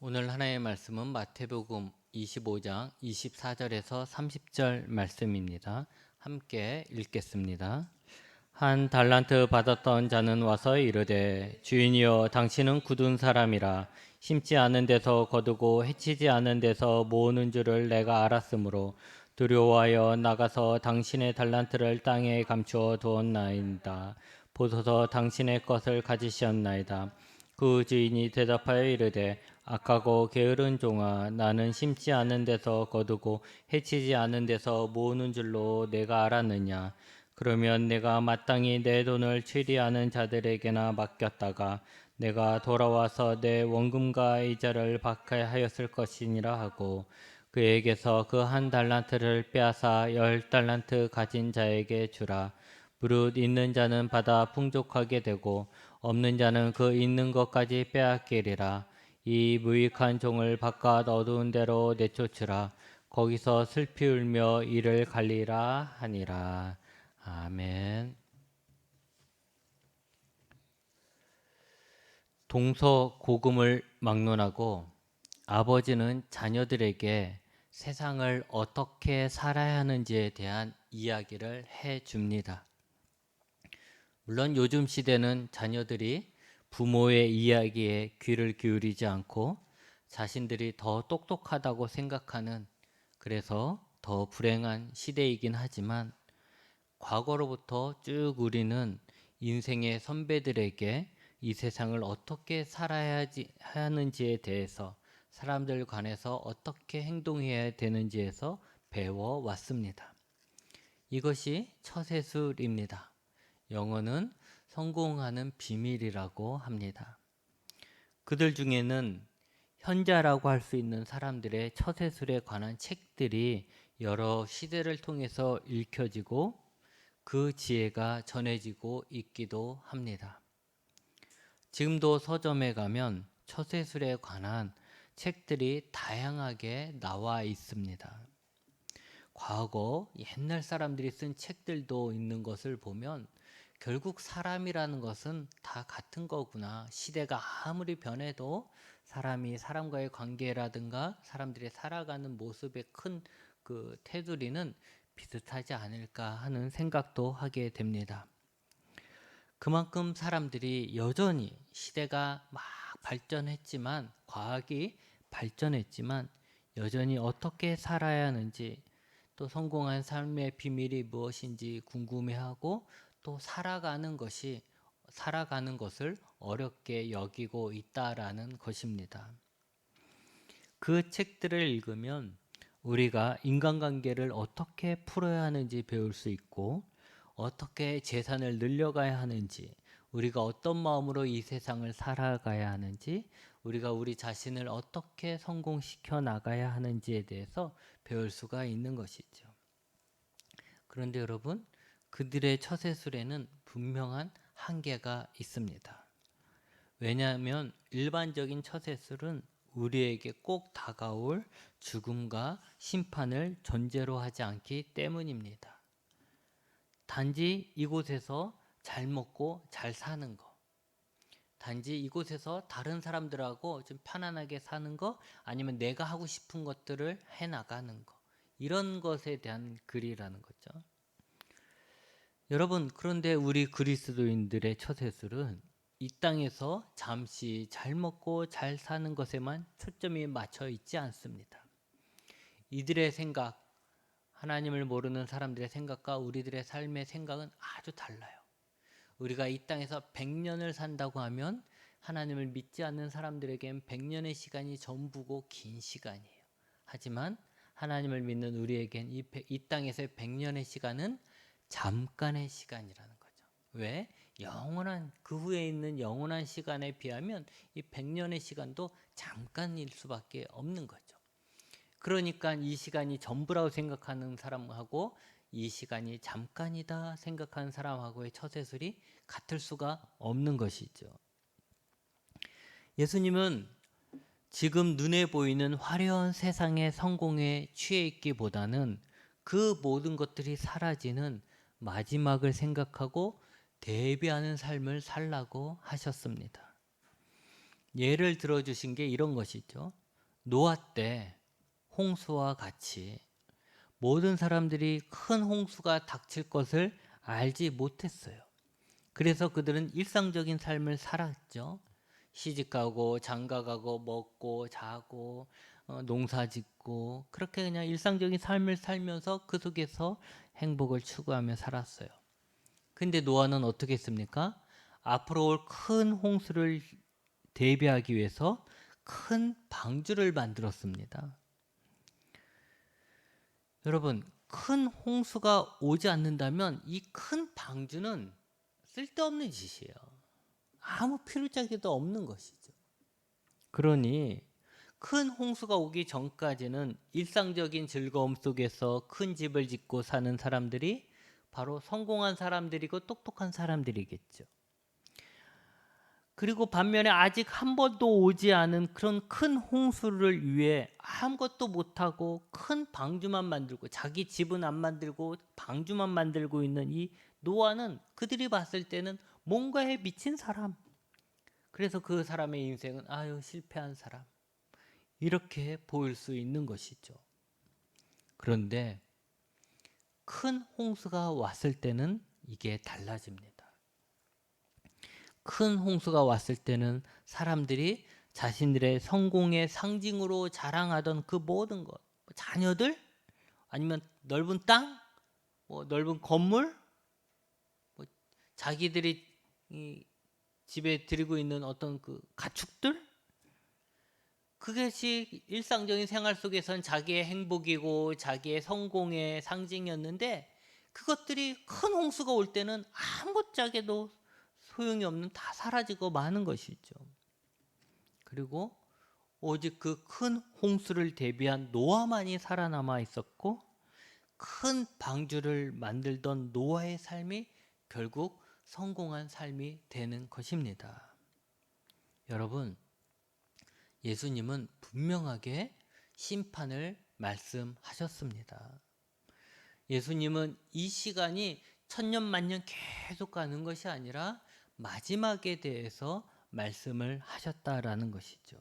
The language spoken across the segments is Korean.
오늘 하나의 말씀은 마태복음 25장 24절에서 30절 말씀입니다. 함께 읽겠습니다. 한 달란트 받았던 자는 와서 이르되 주인이여 당신은 굳은 사람이라 심지 않은 데서 거두고 해치지 않은 데서 모으는 줄을 내가 알았으므로 두려워하여 나가서 당신의 달란트를 땅에 감추어 두었나이다. 보소서 당신의 것을 가지시었나이다. 그 주인이 대답하여 이르되 악하고 게으른 종아, 나는 심지 않은 데서 거두고 해치지 않은 데서 모으는 줄로 내가 알았느냐. 그러면 내가 마땅히 내 돈을 취리하는 자들에게나 맡겼다가 내가 돌아와서 내 원금과 이자를 받게 하였을 것이니라 하고, 그에게서 그 한 달란트를 빼앗아 10달란트 가진 자에게 주라. 무릇 있는 자는 받아 풍족하게 되고 없는 자는 그 있는 것까지 빼앗기리라. 이 무익한 종을 바깥 어두운 데로 내쫓으라. 거기서 슬피 울며 이를 갈리라 하니라. 아멘. 동서고금을 막론하고 아버지는 자녀들에게 세상을 어떻게 살아야 하는지에 대한 이야기를 해 줍니다. 물론 요즘 시대는 자녀들이 부모의 이야기에 귀를 기울이지 않고 자신들이 더 똑똑하다고 생각하는, 그래서 더 불행한 시대이긴 하지만, 과거로부터 쭉 우리는 인생의 선배들에게 이 세상을 어떻게 살아야 하는지에 대해서, 사람들 간에서 어떻게 행동해야 되는지에서 배워왔습니다. 이것이 처세술입니다. 영어는 성공하는 비밀이라고 합니다. 그들 중에는 현자라고 할 수 있는 사람들의 처세술에 관한 책들이 여러 시대를 통해서 읽혀지고 그 지혜가 전해지고 있기도 합니다. 지금도 서점에 가면 처세술에 관한 책들이 다양하게 나와 있습니다. 과거 옛날 사람들이 쓴 책들도 있는 것을 보면 결국 사람이라는 것은 다 같은 거구나. 시대가 아무리 변해도 사람이 사람과의 관계라든가 사람들이 살아가는 모습의 큰 그 테두리는 비슷하지 않을까 하는 생각도 하게 됩니다. 그만큼 사람들이 여전히 시대가 막 발전했지만, 과학이 발전했지만 여전히 어떻게 살아야 하는지, 또 성공한 삶의 비밀이 무엇인지 궁금해하고 또 살아가는 것을 어렵게 여기고 있다라는 것입니다. 그 책들을 읽으면 우리가 인간관계를 어떻게 풀어야 하는지 배울 수 있고, 어떻게 재산을 늘려가야 하는지, 우리가 어떤 마음으로 이 세상을 살아가야 하는지, 우리가 우리 자신을 어떻게 성공시켜 나가야 하는지에 대해서 배울 수가 있는 것이죠. 그런데 여러분, 그들의 처세술에는 분명한 한계가 있습니다. 왜냐하면 일반적인 처세술은 우리에게 꼭 다가올 죽음과 심판을 전제로 하지 않기 때문입니다. 단지 이곳에서 잘 먹고 잘 사는 거, 단지 이곳에서 다른 사람들하고 좀 편안하게 사는 거, 아니면 내가 하고 싶은 것들을 해나가는 거, 이런 것에 대한 글이라는 거죠. 여러분, 그런데 우리 그리스도인들의 처세술은 이 땅에서 잠시 잘 먹고 잘 사는 것에만 초점이 맞춰 있지 않습니다. 이들의 생각, 하나님을 모르는 사람들의 생각과 우리들의 삶의 생각은 아주 달라요. 우리가 이 땅에서 100년을 산다고 하면 하나님을 믿지 않는 사람들에겐 100년의 시간이 전부고 긴 시간이에요. 하지만 하나님을 믿는 우리에겐 이 땅에서의 100년의 시간은 잠깐의 시간이라는 거죠. 왜? 영원한, 그 후에 있는 영원한 시간에 비하면 이 100년의 시간도 잠깐일 수밖에 없는 거죠. 그러니까 이 시간이 전부라고 생각하는 사람하고 이 시간이 잠깐이다 생각하는 사람하고의 처세술이 같을 수가 없는 것이죠. 예수님은 지금 눈에 보이는 화려한 세상의 성공에 취해 있기보다는 그 모든 것들이 사라지는 마지막을 생각하고 대비하는 삶을 살라고 하셨습니다. 예를 들어주신 게 이런 것이죠. 노아 때 홍수와 같이 모든 사람들이 큰 홍수가 닥칠 것을 알지 못했어요. 그래서 그들은 일상적인 삶을 살았죠. 시집가고 장가가고 먹고 자고 농사짓고 그렇게 그냥 일상적인 삶을 살면서 그 속에서 행복을 추구하며 살았어요. 근데 노아는 어떻게 했습니까? 앞으로 올 큰 홍수를 대비하기 위해서 큰 방주를 만들었습니다. 여러분, 큰 홍수가 오지 않는다면 이 큰 방주는 쓸데없는 짓이에요. 아무 필요자기도 없는 것이죠. 그러니 큰 홍수가 오기 전까지는 일상적인 즐거움 속에서 큰 집을 짓고 사는 사람들이 바로 성공한 사람들이고 똑똑한 사람들이겠죠. 그리고 반면에 아직 한 번도 오지 않은 그런 큰 홍수를 위해 아무것도 못하고 큰 방주만 만들고 자기 집은 안 만들고 방주만 만들고 있는 이 노아는 그들이 봤을 때는 뭔가에 미친 사람. 그래서 그 사람의 인생은 아유 실패한 사람. 이렇게 보일 수 있는 것이죠. 그런데 큰 홍수가 왔을 때는 이게 달라집니다. 큰 홍수가 왔을 때는 사람들이 자신들의 성공의 상징으로 자랑하던 그 모든 것, 자녀들, 아니면 넓은 땅, 넓은 건물, 자기들이 이 집에 들이고 있는 어떤 그 가축들, 그것이 일상적인 생활 속에선 자기의 행복이고 자기의 성공의 상징이었는데 그것들이 큰 홍수가 올 때는 아무짝에도 소용이 없는 다 사라지고 마는 것이죠. 그리고 오직 그 큰 홍수를 대비한 노아만이 살아남아 있었고 큰 방주를 만들던 노아의 삶이 결국 성공한 삶이 되는 것입니다. 여러분, 예수님은 분명하게 심판을 말씀하셨습니다. 예수님은 이 시간이 천년 만년 계속 가는 것이 아니라 마지막에 대해서 말씀을 하셨다라는 것이죠.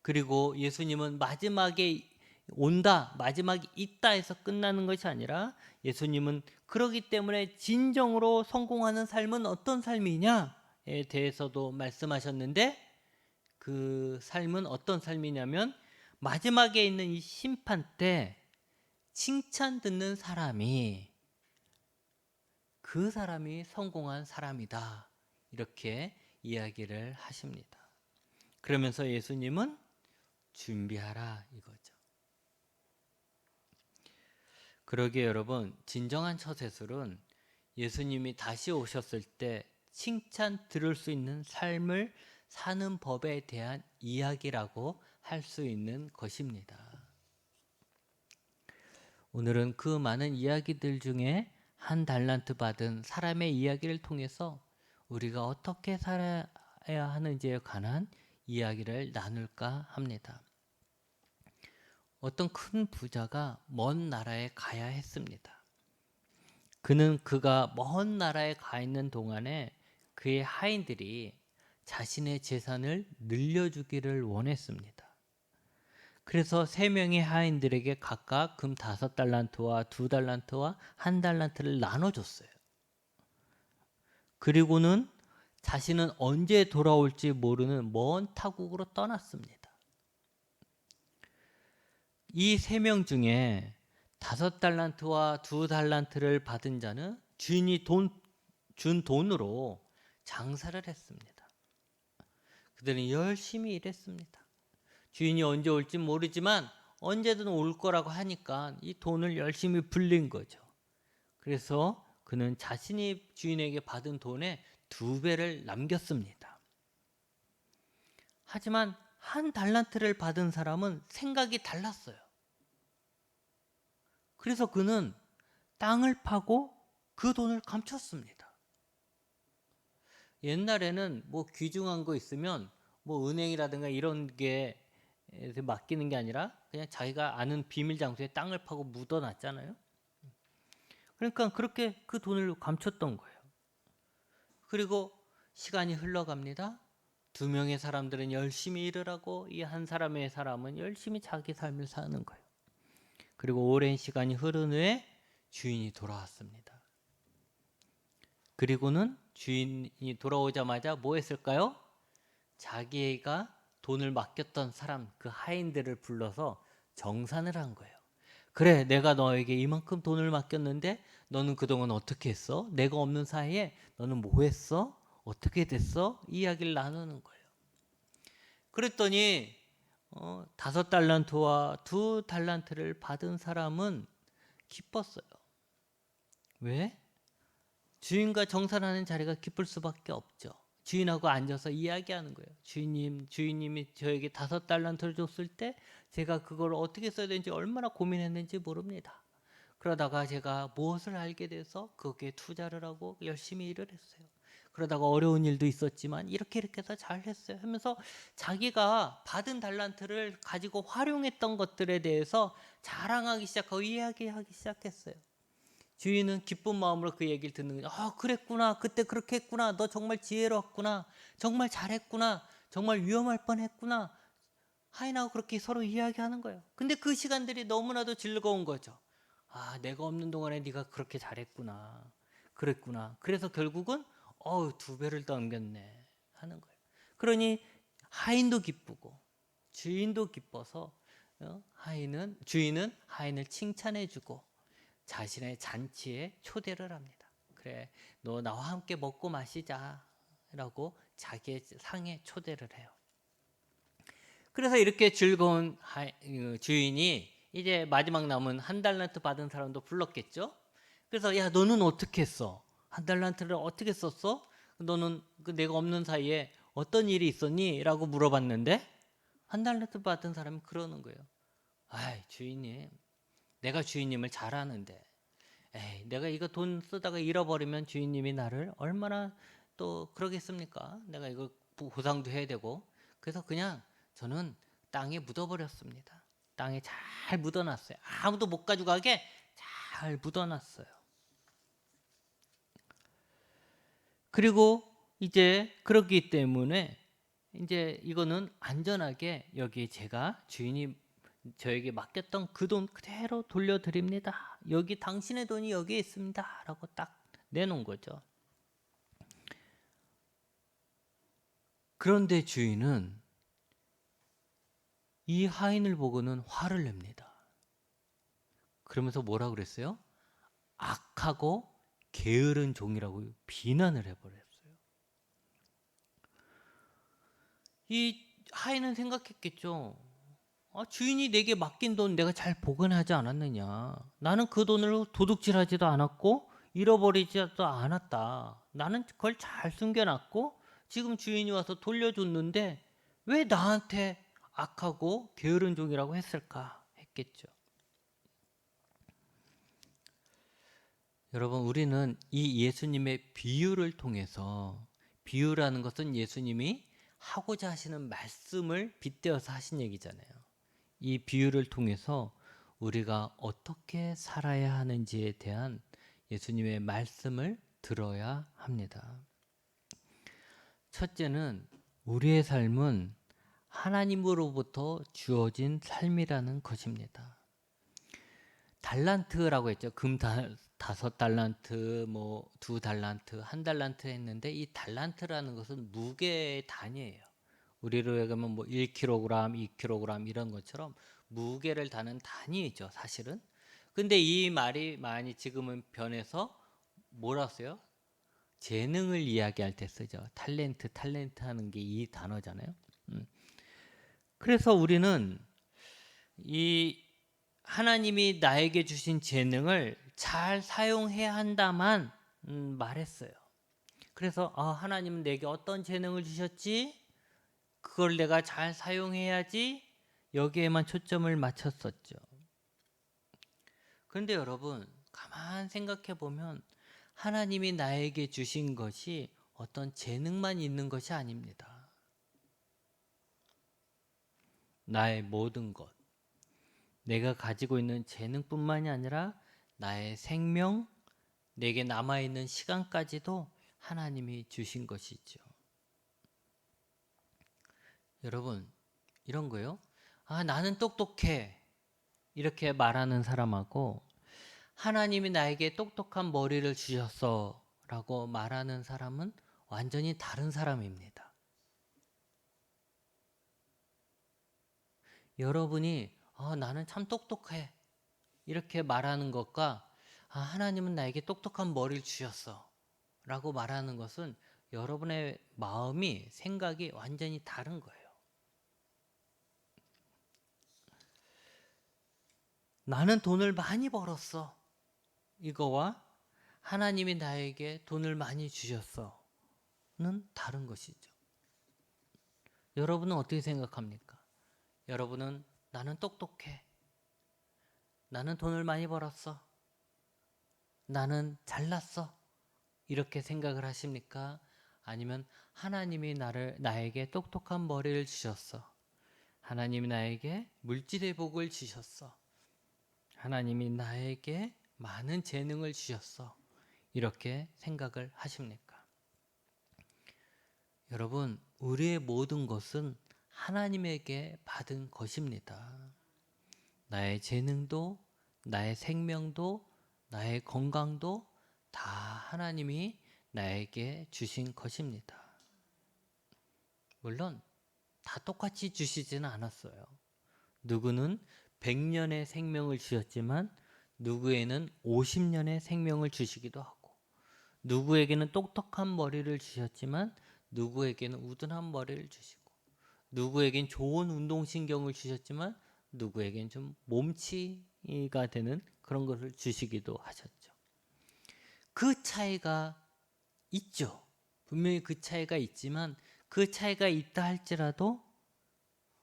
그리고 예수님은 마지막에 온다, 마지막이 있다 해서 끝나는 것이 아니라 예수님은 그러기 때문에 진정으로 성공하는 삶은 어떤 삶이냐에 대해서도 말씀하셨는데 그 삶은 어떤 삶이냐면 마지막에 있는 이 심판 때 칭찬 듣는 사람이 그 사람이 성공한 사람이다. 이렇게 이야기를 하십니다. 그러면서 예수님은 준비하라 이거죠. 그러기에 여러분, 진정한 처세술은 예수님이 다시 오셨을 때 칭찬 들을 수 있는 삶을 사는 법에 대한 이야기라고 할 수 있는 것입니다. 오늘은 그 많은 이야기들 중에 한 달란트 받은 사람의 이야기를 통해서 우리가 어떻게 살아야 하는지에 관한 이야기를 나눌까 합니다. 어떤 큰 부자가 먼 나라에 가야 했습니다. 그가 먼 나라에 가 있는 동안에 그의 하인들이 자신의 재산을 늘려주기를 원했습니다. 그래서 3명의 하인들에게 각각 금 5달란트와 2달란트와 1달란트를 나눠줬어요. 그리고는 자신은 언제 돌아올지 모르는 먼 타국으로 떠났습니다. 이 3명 중에 5달란트와 2달란트를 받은 자는 주인이 준 돈으로 장사를 했습니다. 그들은 열심히 일했습니다. 주인이 언제 올지 모르지만 언제든 올 거라고 하니까 이 돈을 열심히 불린 거죠. 그래서 그는 자신이 주인에게 받은 돈의 2배를 남겼습니다. 하지만 1달란트를 받은 사람은 생각이 달랐어요. 그래서 그는 땅을 파고 그 돈을 감췄습니다. 옛날에는 뭐 귀중한 거 있으면 뭐 은행이라든가 이런 게 맡기는 게 아니라 그냥 자기가 아는 비밀 장소에 땅을 파고 묻어놨잖아요. 그러니까 그렇게 그 돈을 감췄던 거예요. 그리고 시간이 흘러갑니다. 두 명의 사람들은 열심히 일을 하고 이 한 사람의 사람은 열심히 자기 삶을 사는 거예요. 그리고 오랜 시간이 흐른 후에 주인이 돌아왔습니다. 그리고는 주인이 돌아오자마자 뭐 했을까요? 자기가 돈을 맡겼던 사람, 그 하인들을 불러서 정산을 한 거예요. 그래, 내가 너에게 이만큼 돈을 맡겼는데 너는 그동안 어떻게 했어? 내가 없는 사이에 너는 뭐 했어? 어떻게 됐어? 이야기를 나누는 거예요. 그랬더니 5달란트와 2달란트를 받은 사람은 기뻤어요. 왜? 주인과 정산하는 자리가 기쁠 수밖에 없죠. 주인하고 앉아서 이야기하는 거예요. 주인님이 저에게 5달란트를 줬을 때 제가 그걸 어떻게 써야 되는지 얼마나 고민했는지 모릅니다. 그러다가 제가 무엇을 알게 돼서 거기에 투자를 하고 열심히 일을 했어요. 그러다가 어려운 일도 있었지만 이렇게 해서 잘했어요 하면서 자기가 받은 달란트를 가지고 활용했던 것들에 대해서 자랑하기 시작하고 이야기하기 시작했어요. 주인은 기쁜 마음으로 그 얘기를 듣는 거죠. 아, 그랬구나. 그때 그렇게 했구나. 너 정말 지혜로웠구나. 정말 잘했구나. 정말 위험할 뻔했구나. 하인하고 그렇게 서로 이야기하는 거예요. 근데 그 시간들이 너무나도 즐거운 거죠. 아, 내가 없는 동안에 네가 그렇게 잘했구나. 그랬구나. 그래서 결국은 2배를 넘겼네 하는 거예요. 그러니 하인도 기쁘고 주인도 기뻐서 주인은 하인을 칭찬해주고 자신의 잔치에 초대를 합니다. 그래, 너 나와 함께 먹고 마시자 라고 자기의 상에 초대를 해요. 그래서 이렇게 즐거운 주인이 이제 마지막 남은 1달란트 받은 사람도 불렀겠죠. 그래서 야, 너는 어떻게 했어? 1달란트를 어떻게 썼어? 너는 내가 없는 사이에 어떤 일이 있었니? 라고 물어봤는데 1달란트 받은 사람이 그러는 거예요. 아이, 주인님, 내가 주인님을 잘 아는데 에이, 내가 이거 돈 쓰다가 잃어버리면 주인님이 나를 얼마나 또 그러겠습니까? 내가 이거 보상도 해야 되고. 그래서 그냥 저는 땅에 묻어버렸습니다. 땅에 잘 묻어놨어요. 아무도 못 가져가게 잘 묻어놨어요. 그리고 이제 그렇기 때문에 이제 이거는 안전하게 여기 제가 주인이 저에게 맡겼던 그 돈 그대로 돌려드립니다. 여기 당신의 돈이 여기에 있습니다. 라고 딱 내놓은 거죠. 그런데 주인은 이 하인을 보고는 화를 냅니다. 그러면서 뭐라 그랬어요? 악하고 게으른 종이라고 비난을 해버렸어요. 이 하인은 생각했겠죠. 주인이 내게 맡긴 돈 내가 잘 보관하지 않았느냐. 나는 그 돈을 도둑질하지도 않았고 잃어버리지도 않았다. 나는 그걸 잘 숨겨놨고 지금 주인이 와서 돌려줬는데 왜 나한테 악하고 게으른 종이라고 했을까 했겠죠. 여러분, 우리는 이 예수님의 비유를 통해서, 비유라는 것은 예수님이 하고자 하시는 말씀을 빗대어서 하신 얘기잖아요. 이 비유를 통해서 우리가 어떻게 살아야 하는지에 대한 예수님의 말씀을 들어야 합니다. 첫째는 우리의 삶은 하나님으로부터 주어진 삶이라는 것입니다. 달란트라고 했죠. 금 5달란트, 2달란트, 1달란트 했는데 이 달란트라는 것은 무게의 단위예요. 우리로 얘기하면 1kg, 2kg 이런 것처럼 무게를 다는 단위이죠, 사실은. 근데 이 말이 많이 지금은 변해서 뭐라 써요? 재능을 이야기할 때 쓰죠. 탤런트 하는 게 이 단어잖아요. 그래서 우리는 이 하나님이 나에게 주신 재능을 잘 사용해야 한다만 말했어요. 그래서 하나님은 내게 어떤 재능을 주셨지? 그걸 내가 잘 사용해야지. 여기에만 초점을 맞췄었죠. 그런데 여러분, 가만 생각해 보면 하나님이 나에게 주신 것이 어떤 재능만 있는 것이 아닙니다. 나의 모든 것, 내가 가지고 있는 재능뿐만이 아니라 나의 생명, 내게 남아있는 시간까지도 하나님이 주신 것이죠. 여러분, 이런 거요. 아, 나는 똑똑해. 이렇게 말하는 사람하고 하나님이 나에게 똑똑한 머리를 주셨어 라고 말하는 사람은 완전히 다른 사람입니다. 여러분이 나는 참 똑똑해 이렇게 말하는 것과 하나님은 나에게 똑똑한 머리를 주셨어 라고 말하는 것은 여러분의 마음이 생각이 완전히 다른 거예요. 나는 돈을 많이 벌었어 이거와 하나님이 나에게 돈을 많이 주셨어는 다른 것이죠. 여러분은 어떻게 생각합니까? 여러분은 나는 똑똑해. 나는 돈을 많이 벌었어. 나는 잘났어. 이렇게 생각을 하십니까? 아니면 하나님이 나에게 똑똑한 머리를 주셨어. 하나님이 나에게 물질의 복을 주셨어. 하나님이 나에게 많은 재능을 주셨어. 이렇게 생각을 하십니까? 여러분, 우리의 모든 것은 하나님에게 받은 것입니다. 나의 재능도, 나의 생명도, 나의 건강도 다 하나님이 나에게 주신 것입니다. 물론 다 똑같이 주시지는 않았어요. 누구는 100년의 생명을 주셨지만 누구에는 50년의 생명을 주시기도 하고, 누구에게는 똑똑한 머리를 주셨지만 누구에게는 우둔한 머리를 주시고, 누구에겐 좋은 운동신경을 주셨지만 누구에겐 좀 몸치가 되는 그런 것을 주시기도 하셨죠. 그 차이가 있죠. 분명히 그 차이가 있지만 그 차이가 있다 할지라도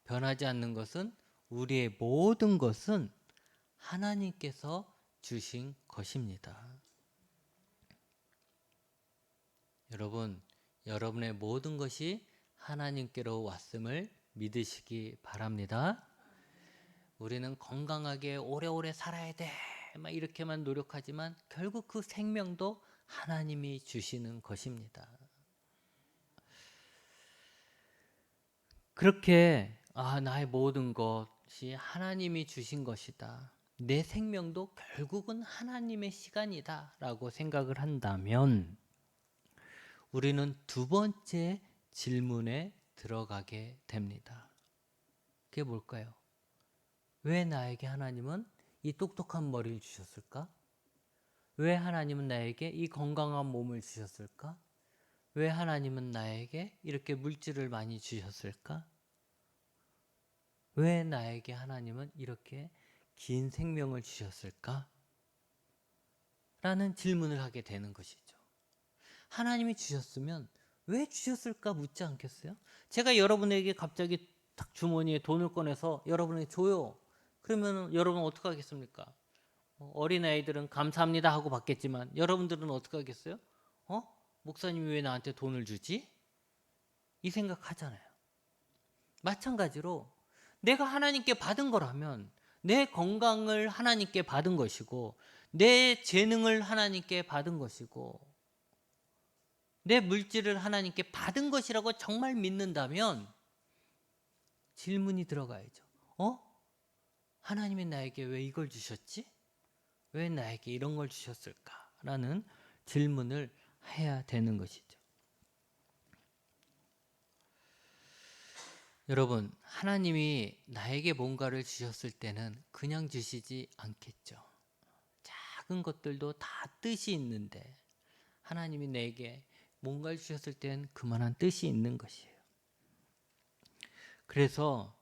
변하지 않는 것은 우리의 모든 것은 하나님께서 주신 것입니다. 여러분, 여러분의 모든 것이 하나님께로 왔음을 믿으시기 바랍니다. 우리는 건강하게 오래오래 살아야 돼. 막 이렇게만 노력하지만 결국 그 생명도 하나님이 주시는 것입니다. 그렇게 나의 모든 것이 하나님이 주신 것이다. 내 생명도 결국은 하나님의 시간이다 라고 생각을 한다면 우리는 두 번째 질문에 들어가게 됩니다. 그게 뭘까요? 왜 나에게 하나님은 이 똑똑한 머리를 주셨을까? 왜 하나님은 나에게 이 건강한 몸을 주셨을까? 왜 하나님은 나에게 이렇게 물질을 많이 주셨을까? 왜 나에게 하나님은 이렇게 긴 생명을 주셨을까? 라는 질문을 하게 되는 것이죠. 하나님이 주셨으면 왜 주셨을까 묻지 않겠어요? 제가 여러분에게 갑자기 딱 주머니에 돈을 꺼내서 여러분에게 줘요. 그러면 여러분 어떻게 하겠습니까? 어린아이들은 감사합니다 하고 받겠지만 여러분들은 어떻게 하겠어요? 목사님이 왜 나한테 돈을 주지? 이 생각하잖아요. 마찬가지로 내가 하나님께 받은 거라면 내 건강을 하나님께 받은 것이고 내 재능을 하나님께 받은 것이고 내 물질을 하나님께 받은 것이라고 정말 믿는다면 질문이 들어가야죠. 하나님이 나에게 왜 이걸 주셨지? 왜 나에게 이런 걸 주셨을까? 라는 질문을 해야 되는 것이죠. 여러분, 하나님이 나에게 뭔가를 주셨을 때는 그냥 주시지 않겠죠. 작은 것들도 다 뜻이 있는데 하나님이 내게 뭔가를 주셨을 땐 그만한 뜻이 있는 것이에요. 그래서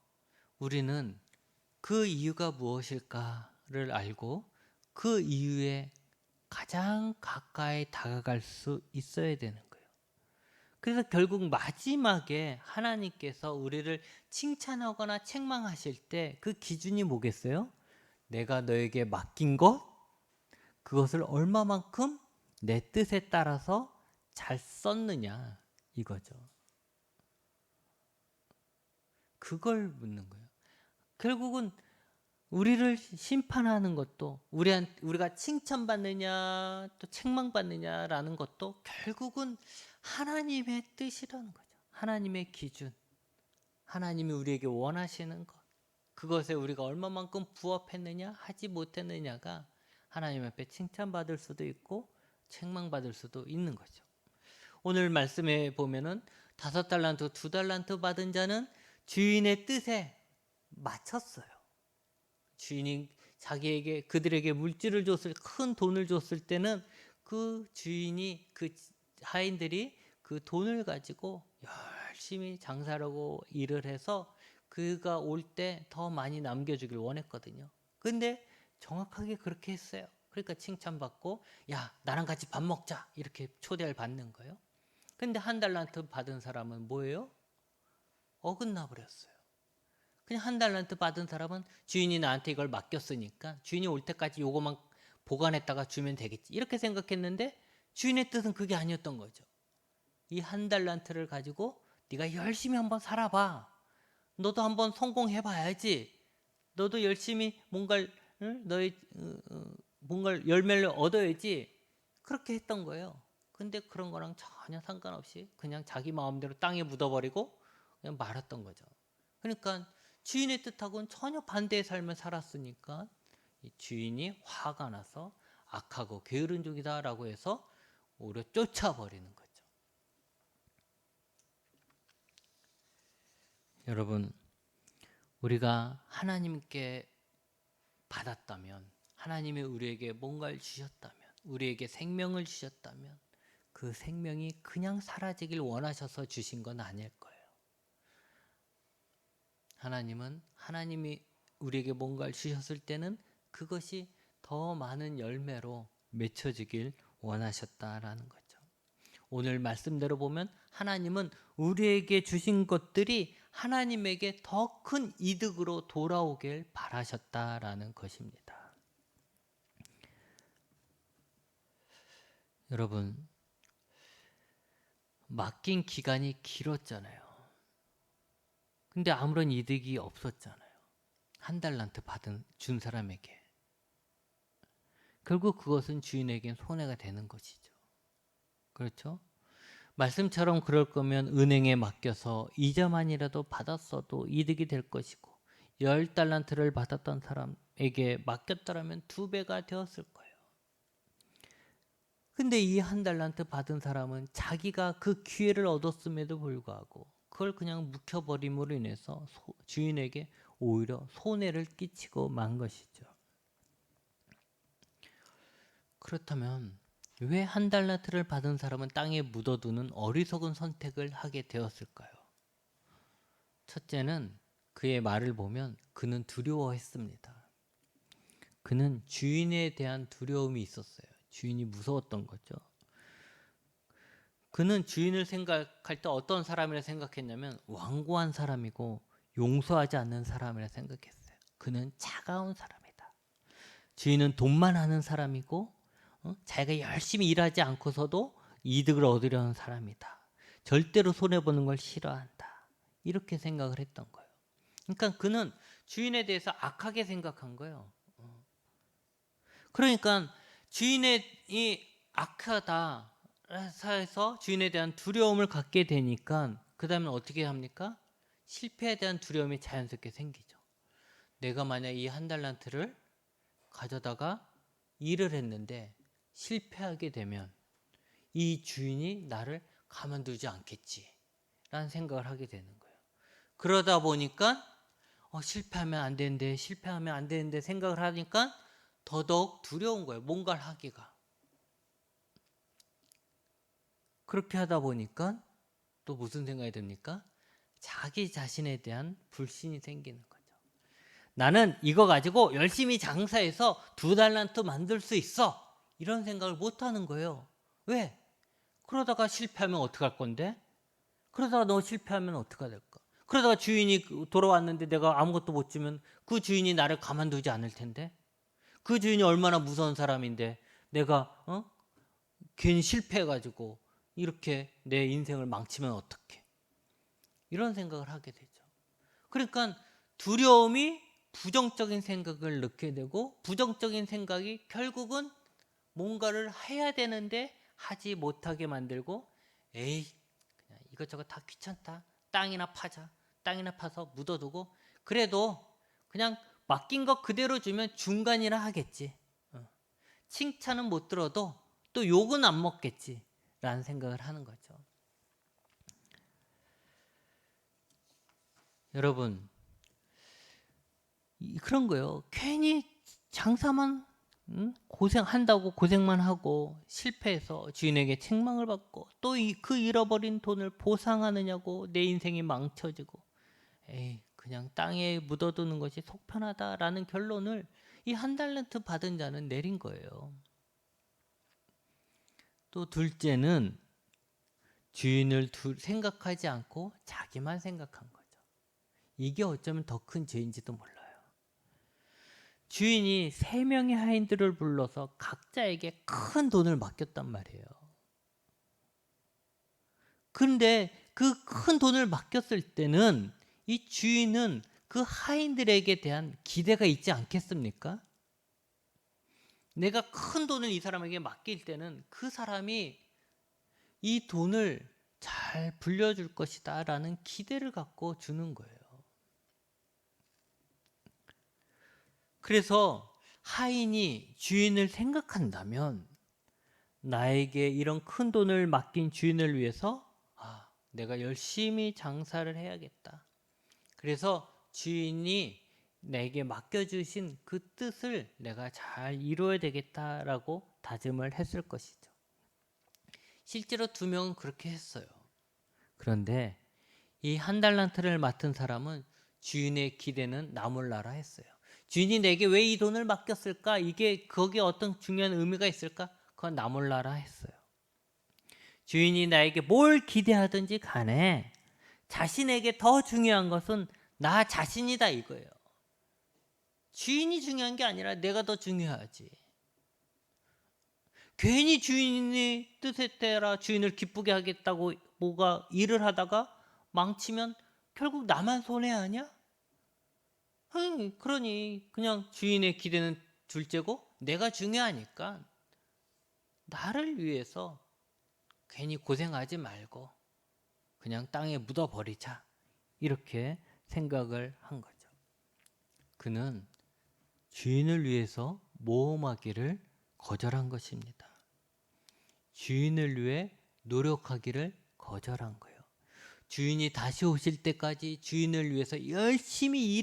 우리는 그 이유가 무엇일까를 알고 그 이유에 가장 가까이 다가갈 수 있어야 되는 거예요. 그래서 결국 마지막에 하나님께서 우리를 칭찬하거나 책망하실 때 그 기준이 뭐겠어요? 내가 너에게 맡긴 것, 그것을 얼마만큼 내 뜻에 따라서 잘 썼느냐 이거죠. 그걸 묻는 거예요. 결국은 우리를 심판하는 것도 우리가 칭찬받느냐 또 책망받느냐라는 것도 결국은 하나님의 뜻이라는 거죠. 하나님의 기준, 하나님이 우리에게 원하시는 것, 그것에 우리가 얼마만큼 부합했느냐 하지 못했느냐가 하나님 앞에 칭찬받을 수도 있고 책망받을 수도 있는 거죠. 오늘 말씀에 보면은 5달란트, 2달란트 받은 자는 주인의 뜻에 맞췄어요. 주인이 자기에게 그들에게 물질을 줬을, 큰 돈을 줬을 때는 그 주인이, 그 하인들이 그 돈을 가지고 열심히 장사하고 일을 해서 그가 올 때 더 많이 남겨주길 원했거든요. 근데 정확하게 그렇게 했어요. 그러니까 칭찬받고, 야 나랑 같이 밥 먹자 이렇게 초대를 받는 거예요. 근데 1달란트 받은 사람은 뭐예요? 어긋나 버렸어요. 그냥 1달란트 받은 사람은 주인이 나한테 이걸 맡겼으니까 주인이 올 때까지 요거만 보관했다가 주면 되겠지 이렇게 생각했는데, 주인의 뜻은 그게 아니었던 거죠. 이 1달란트를 가지고 네가 열심히 한번 살아봐. 너도 한번 성공해봐야지. 너도 열심히 뭔가를, 너의 뭔가를 열매를 얻어야지. 그렇게 했던 거예요. 근데 그런 거랑 전혀 상관없이 그냥 자기 마음대로 땅에 묻어버리고 그냥 말았던 거죠. 그러니까 주인의 뜻하고는 전혀 반대의 삶을 살았으니까 이 주인이 화가 나서 악하고 게으른 종이다라고 해서 오히려 쫓아버리는 거죠. 여러분, 우리가 하나님께 받았다면, 하나님이 우리에게 뭔가를 주셨다면, 우리에게 생명을 주셨다면 그 생명이 그냥 사라지길 원하셔서 주신 건 아닐 거예요. 하나님은 하나님이 우리에게 뭔가를 주셨을 때는 그것이 더 많은 열매로 맺혀지길 원하셨다라는 거죠. 오늘 말씀대로 보면 하나님은 우리에게 주신 것들이 하나님에게 더 큰 이득으로 돌아오길 바라셨다라는 것입니다. 여러분, 맡긴 기간이 길었잖아요. 근데 아무런 이득이 없었잖아요. 1달란트 준 사람에게. 결국 그것은 주인에겐 손해가 되는 것이죠. 그렇죠? 말씀처럼 그럴 거면 은행에 맡겨서 이자만이라도 받았어도 이득이 될 것이고, 10달란트를 받았던 사람에게 맡겼더라면 2배가 되었을 거예요. 근데 이 1달란트 받은 사람은 자기가 그 기회를 얻었음에도 불구하고 그걸 그냥 묵혀버림으로 인해서 주인에게 오히려 손해를 끼치고 만 것이죠. 그렇다면 왜 1달란트를 받은 사람은 땅에 묻어두는 어리석은 선택을 하게 되었을까요? 첫째는 그의 말을 보면 그는 두려워했습니다. 그는 주인에 대한 두려움이 있었어요. 주인이 무서웠던 거죠. 그는 주인을 생각할 때 어떤 사람이라 생각했냐면 완고한 사람이고 용서하지 않는 사람이라 생각했어요. 그는 차가운 사람이다. 주인은 돈만 하는 사람이고 자기가 열심히 일하지 않고서도 이득을 얻으려는 사람이다. 절대로 손해보는 걸 싫어한다. 이렇게 생각을 했던 거예요. 그러니까 그는 주인에 대해서 악하게 생각한 거예요. 그러니까 주인이 악하다 해서 주인에 대한 두려움을 갖게 되니까 그 다음에 어떻게 합니까? 실패에 대한 두려움이 자연스럽게 생기죠. 내가 만약 이 1달란트를 가져다가 일을 했는데 실패하게 되면 이 주인이 나를 가만두지 않겠지 라는 생각을 하게 되는 거예요. 그러다 보니까 실패하면 안 되는데 실패하면 안 되는데 생각을 하니까 더더욱 두려운 거예요. 뭔가를 하기가. 그렇게 하다 보니까 또 무슨 생각이 듭니까? 자기 자신에 대한 불신이 생기는 거죠. 나는 이거 가지고 열심히 장사해서 2달란트 만들 수 있어. 이런 생각을 못 하는 거예요. 왜? 그러다가 실패하면 어떡할 건데? 그러다가 너 실패하면 어떡하 될까? 그러다가 주인이 돌아왔는데 내가 아무것도 못 주면 그 주인이 나를 가만두지 않을 텐데? 그 주인이 얼마나 무서운 사람인데 내가 괜히 실패해가지고 이렇게 내 인생을 망치면 어떡해? 이런 생각을 하게 되죠. 그러니까 두려움이 부정적인 생각을 넣게 되고 부정적인 생각이 결국은 뭔가를 해야 되는데 하지 못하게 만들고, 에이 그냥 이것저것 다 귀찮다. 땅이나 파자. 땅이나 파서 묻어두고 그래도 그냥 맡긴 거 그대로 주면 중간이라 하겠지. 칭찬은 못 들어도 또 욕은 안 먹겠지 라는 생각을 하는 거죠. 여러분, 그런 거예요. 괜히 장사만 고생한다고 고생만 하고 실패해서 주인에게 책망을 받고 또 그 잃어버린 돈을 보상하느냐고 내 인생이 망쳐지고, 에이 그냥 땅에 묻어두는 것이 속편하다라는 결론을 이 한 달란트 받은 자는 내린 거예요. 또 둘째는 주인을 생각하지 않고 자기만 생각한 거죠. 이게 어쩌면 더 큰 죄인지도 몰라요. 주인이 3명의 하인들을 불러서 각자에게 큰 돈을 맡겼단 말이에요. 그런데 그 큰 돈을 맡겼을 때는 이 주인은 그 하인들에게 대한 기대가 있지 않겠습니까? 내가 큰 돈을 이 사람에게 맡길 때는 그 사람이 이 돈을 잘 불려줄 것이다 라는 기대를 갖고 주는 거예요. 그래서 하인이 주인을 생각한다면 나에게 이런 큰 돈을 맡긴 주인을 위해서 내가 열심히 장사를 해야겠다. 그래서 주인이 내게 맡겨주신 그 뜻을 내가 잘 이루어야 되겠다라고 다짐을 했을 것이죠. 실제로 2명은 그렇게 했어요. 그런데 이 한 달란트를 맡은 사람은 주인의 기대는 나몰라라 했어요. 주인이 내게 왜 이 돈을 맡겼을까? 이게 거기에 어떤 중요한 의미가 있을까? 그건 나몰라라 했어요. 주인이 나에게 뭘 기대하든지 간에 자신에게 더 중요한 것은 나 자신이다 이거예요. 주인이 중요한 게 아니라 내가 더 중요하지. 괜히 주인이 뜻에 따라 주인을 기쁘게 하겠다고 뭐가 일을 하다가 망치면 결국 나만 손해하냐? 그러니 그냥 주인의 기대는 둘째고 내가 중요하니까 나를 위해서 괜히 고생하지 말고 그냥 땅에 묻어버리자 이렇게 생각을 한 거죠. 그는 주인을 위해서 모험하기를 거절한 것입니다. 주인을 위해 노력하기를 거절한 거예요. 주인이 다시 오실 때까지 주인을 위해서 열심히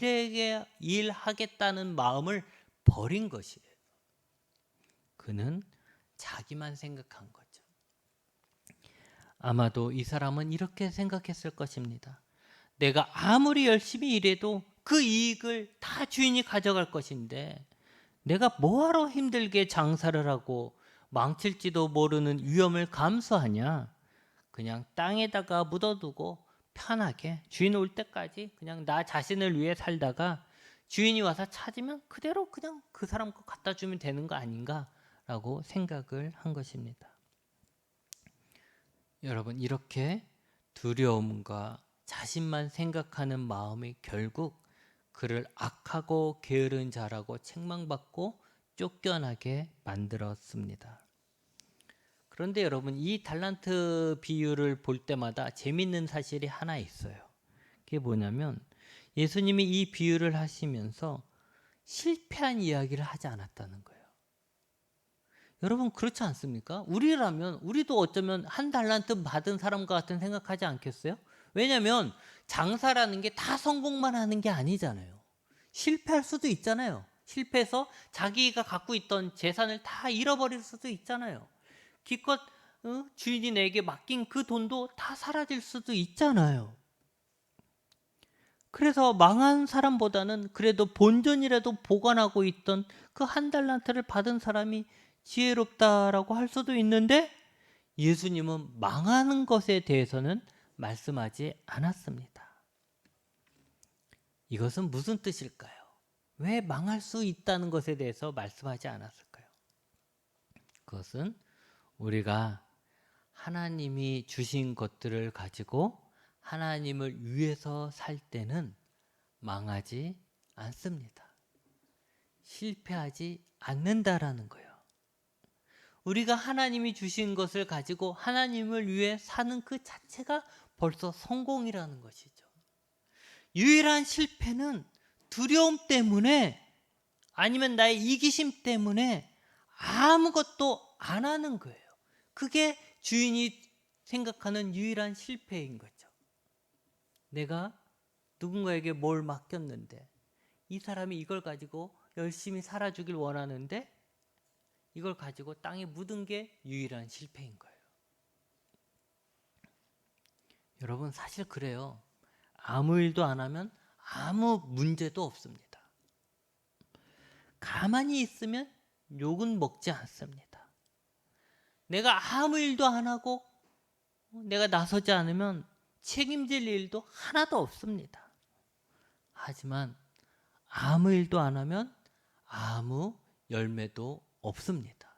일하겠다는 마음을 버린 것이에요. 그는 자기만 생각한 거죠. 아마도 이 사람은 이렇게 생각했을 것입니다. 내가 아무리 열심히 일해도 그 이익을 다 주인이 가져갈 것인데 내가 뭐하러 힘들게 장사를 하고 망칠지도 모르는 위험을 감수하냐. 그냥 땅에다가 묻어두고 편하게 주인 올 때까지 그냥 나 자신을 위해 살다가 주인이 와서 찾으면 그대로 그냥 그 사람 거 갖다 주면 되는 거 아닌가라고 생각을 한 것입니다. 여러분, 이렇게 두려움과 자신만 생각하는 마음이 결국 그를 악하고 게으른 자라고 책망받고 쫓겨나게 만들었습니다. 그런데 여러분, 이 달란트 비유를 볼 때마다 재밌는 사실이 하나 있어요. 그게 뭐냐면 예수님이 이 비유를 하시면서 실패한 이야기를 하지 않았다는 거예요. 여러분, 그렇지 않습니까? 우리라면 우리도 어쩌면 한 달란트 받은 사람과 같은 생각하지 않겠어요? 왜냐하면 장사라는 게 다 성공만 하는 게 아니잖아요. 실패할 수도 있잖아요. 실패해서 자기가 갖고 있던 재산을 다 잃어버릴 수도 있잖아요. 기껏 주인이 내게 맡긴 그 돈도 다 사라질 수도 있잖아요. 그래서 망한 사람보다는 그래도 본전이라도 보관하고 있던 그 한 달란트를 받은 사람이 지혜롭다라고 할 수도 있는데 예수님은 망하는 것에 대해서는 말씀하지 않았습니다. 이것은 무슨 뜻일까요? 왜 망할 수 있다는 것에 대해서 말씀하지 않았을까요? 그것은 우리가 하나님이 주신 것들을 가지고 하나님을 위해서 살 때는 망하지 않습니다. 실패하지 않는다라는 거예요. 우리가 하나님이 주신 것을 가지고 하나님을 위해 사는 그 자체가 벌써 성공이라는 것이죠. 유일한 실패는 두려움 때문에 아니면 나의 이기심 때문에 아무것도 안 하는 거예요. 그게 주인이 생각하는 유일한 실패인 거죠. 내가 누군가에게 뭘 맡겼는데 이 사람이 이걸 가지고 열심히 살아주길 원하는데 이걸 가지고 땅에 묻은 게 유일한 실패인 거예요. 여러분 사실 그래요. 아무 일도 안 하면 아무 문제도 없습니다. 가만히 있으면 욕은 먹지 않습니다. 내가 아무 일도 안 하고 내가 나서지 않으면 책임질 일도 하나도 없습니다. 하지만 아무 일도 안 하면 아무 열매도 없습니다.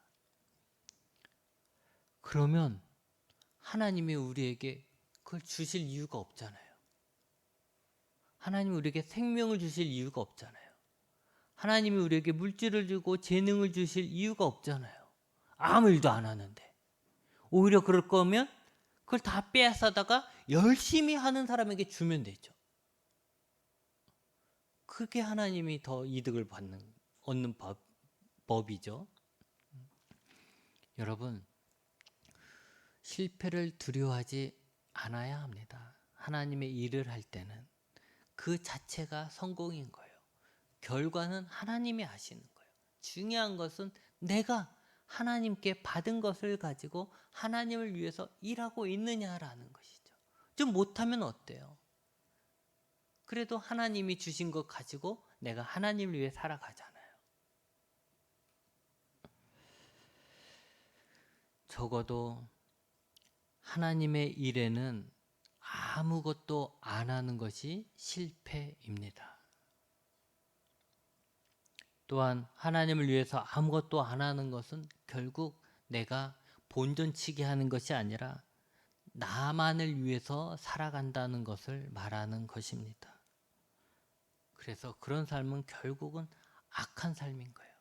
그러면 하나님이 우리에게 그걸 주실 이유가 없잖아요. 하나님이 우리에게 생명을 주실 이유가 없잖아요. 하나님이 우리에게 물질을 주고 재능을 주실 이유가 없잖아요. 아무 일도 안 하는데. 오히려 그럴 거면 그걸 다 빼앗아다가 열심히 하는 사람에게 주면 되죠. 그게 하나님이 더 이득을 얻는 법이죠. 여러분, 실패를 두려워하지 않아야 합니다. 하나님의 일을 할 때는 그 자체가 성공인 거예요. 결과는 하나님이 하시는 거예요. 중요한 것은 내가 하나님께 받은 것을 가지고 하나님을 위해서 일하고 있느냐라는 것이죠. 좀 못하면 어때요? 그래도 하나님이 주신 것 가지고 내가 하나님을 위해 살아가잖아요. 적어도 하나님의 일에는 아무것도 안 하는 것이 실패입니다. 또한 하나님을 위해서 아무것도 안 하는 것은 결국 내가 본전치기 하는 것이 아니라 나만을 위해서 살아간다는 것을 말하는 것입니다. 그래서 그런 삶은 결국은 악한 삶인 거예요.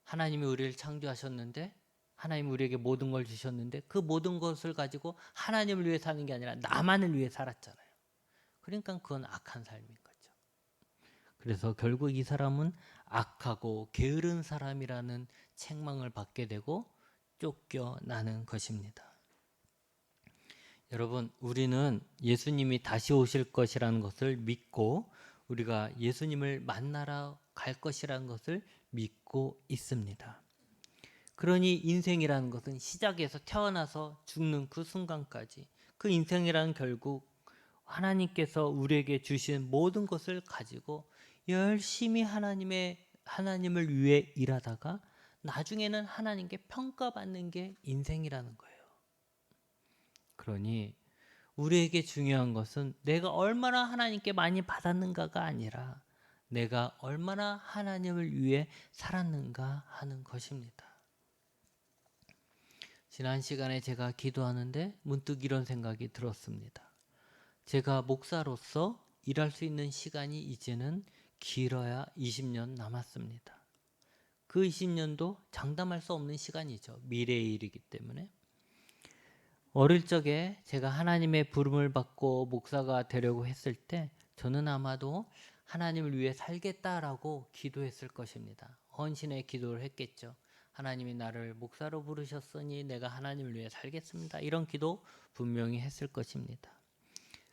하나님이 우리를 창조하셨는데 하나님이 우리에게 모든 걸 주셨는데 그 모든 것을 가지고 하나님을 위해 사는 게 아니라 나만을 위해 살았잖아요. 그러니까 그건 악한 삶인 거죠. 그래서 결국 이 사람은 악하고 게으른 사람이라는 책망을 받게 되고 쫓겨나는 것입니다. 여러분, 우리는 예수님이 다시 오실 것이라는 것을 믿고 우리가 예수님을 만나러 갈 것이라는 것을 믿고 있습니다. 그러니 인생이라는 것은 시작에서 태어나서 죽는 그 순간까지 그 인생이란 결국 하나님께서 우리에게 주신 모든 것을 가지고 열심히 하나님을 위해 일하다가 나중에는 하나님께 평가받는 게 인생이라는 거예요. 그러니 우리에게 중요한 것은 내가 얼마나 하나님께 많이 받았는가가 아니라 내가 얼마나 하나님을 위해 살았는가 하는 것입니다. 지난 시간에 제가 기도하는데 문득 이런 생각이 들었습니다. 제가 목사로서 일할 수 있는 시간이 이제는 길어야 20년 남았습니다. 그 20년도 장담할 수 없는 시간이죠. 미래의 일이기 때문에. 어릴 적에 제가 하나님의 부름을 받고 목사가 되려고 했을 때 저는 아마도 하나님을 위해 살겠다라고 기도했을 것입니다. 헌신의 기도를 했겠죠. 하나님이 나를 목사로 부르셨으니 내가 하나님을 위해 살겠습니다. 이런 기도 분명히 했을 것입니다.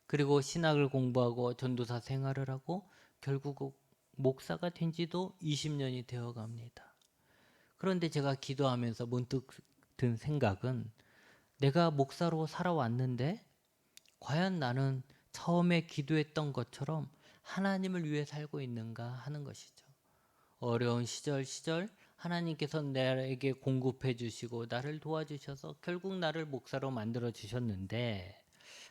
그리고 신학을 공부하고 전도사 생활을 하고 결국 목사가 된 지도 20년이 되어 갑니다. 그런데 제가 기도하면서 문득 든 생각은 내가 목사로 살아왔는데 과연 나는 처음에 기도했던 것처럼 하나님을 위해 살고 있는가 하는 것이죠. 어려운 시절 하나님께서 나에게 공급해 주시고 나를 도와주셔서 결국 나를 목사로 만들어 주셨는데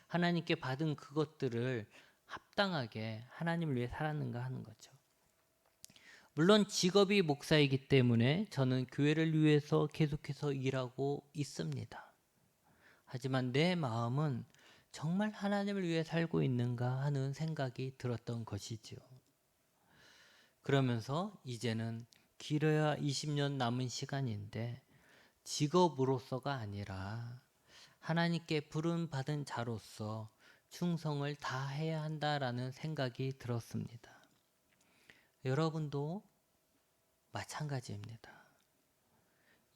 하나님께 받은 그것들을 합당하게 하나님을 위해 살았는가 하는 거죠. 물론 직업이 목사이기 때문에 저는 교회를 위해서 계속해서 일하고 있습니다. 하지만 내 마음은 정말 하나님을 위해 살고 있는가 하는 생각이 들었던 것이죠. 그러면서 이제는 길어야 20년 남은 시간인데 직업으로서가 아니라 하나님께 부름 받은 자로서 충성을 다해야 한다라는 생각이 들었습니다. 여러분도 마찬가지입니다.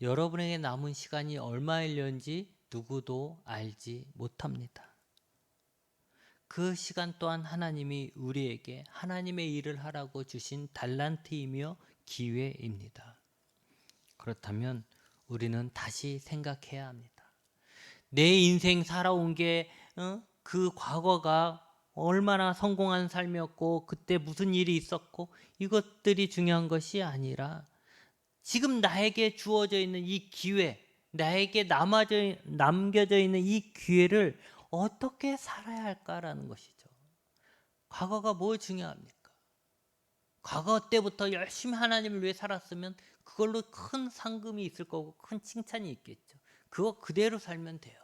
여러분에게 남은 시간이 얼마일는지 누구도 알지 못합니다. 그 시간 또한 하나님이 우리에게 하나님의 일을 하라고 주신 달란트이며 기회입니다. 그렇다면 우리는 다시 생각해야 합니다. 내 인생 살아온 게 그 과거가 얼마나 성공한 삶이었고 그때 무슨 일이 있었고 이것들이 중요한 것이 아니라 지금 나에게 주어져 있는 이 기회, 나에게 남겨져 있는 이 기회를 어떻게 살아야 할까라는 것이죠. 과거가 뭘 중요합니까? 과거 때부터 열심히 하나님을 위해 살았으면 그걸로 큰 상금이 있을 거고 큰 칭찬이 있겠죠. 그거 그대로 살면 돼요.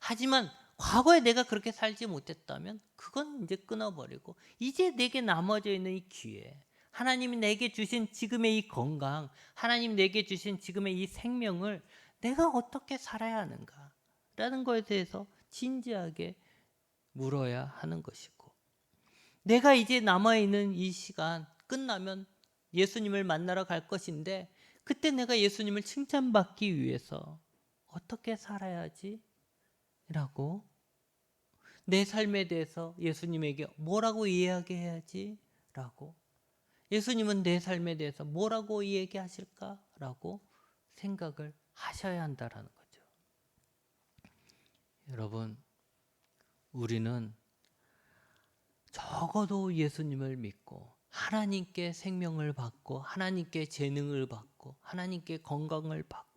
하지만 과거에 내가 그렇게 살지 못했다면 그건 이제 끊어버리고 이제 내게 남아져 있는 이 기회, 하나님이 내게 주신 지금의 이 건강, 하나님 내게 주신 지금의 이 생명을 내가 어떻게 살아야 하는가라는 것에 대해서 진지하게 물어야 하는 것이고, 내가 이제 남아있는 이 시간 끝나면 예수님을 만나러 갈 것인데 그때 내가 예수님을 칭찬받기 위해서 어떻게 살아야지? 라고 내 삶에 대해서 예수님에게 뭐라고 이야기 해야지? 라고 예수님은 내 삶에 대해서 뭐라고 이야기하실까? 라고 생각을 하셔야 한다는 거죠. 여러분, 우리는 적어도 예수님을 믿고 하나님께 생명을 받고 하나님께 재능을 받고 하나님께 건강을 받고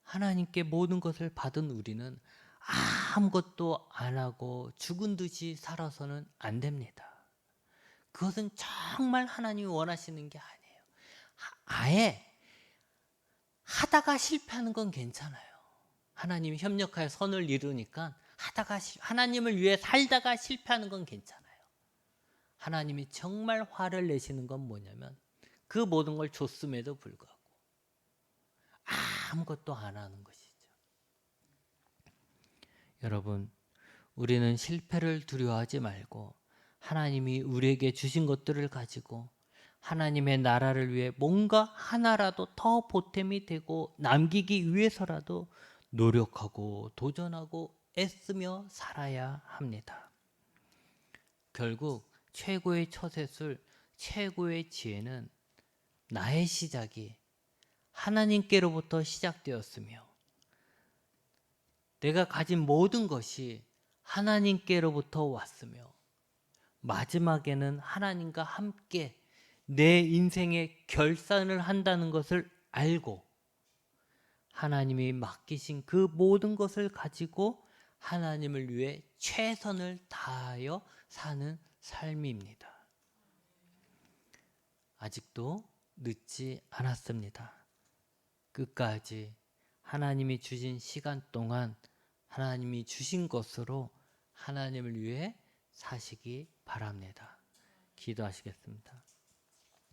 하나님께 모든 것을 받은 우리는 아무것도 안 하고 죽은 듯이 살아서는 안 됩니다. 그것은 정말 하나님이 원하시는 게 아니에요. 아예 하다가 실패하는 건 괜찮아요. 하나님이 협력하여 선을 이루니까 하나님을 위해 살다가 실패하는 건 괜찮아요. 하나님이 정말 화를 내시는 건 뭐냐면 그 모든 걸 줬음에도 불구하고 아무것도 안 하는 것이죠. 여러분, 우리는 실패를 두려워하지 말고 하나님이 우리에게 주신 것들을 가지고 하나님의 나라를 위해 뭔가 하나라도 더 보탬이 되고 남기기 위해서라도 노력하고 도전하고 애쓰며 살아야 합니다. 결국 최고의 처세술, 최고의 지혜는 나의 시작이 하나님께로부터 시작되었으며 내가 가진 모든 것이 하나님께로부터 왔으며 마지막에는 하나님과 함께 내 인생의 결산을 한다는 것을 알고 하나님이 맡기신 그 모든 것을 가지고 하나님을 위해 최선을 다하여 사는 삶입니다. 아직도 늦지 않았습니다. 끝까지 하나님이 주신 시간 동안 하나님이 주신 것으로 하나님을 위해 사시기 바랍니다. 기도하시겠습니다.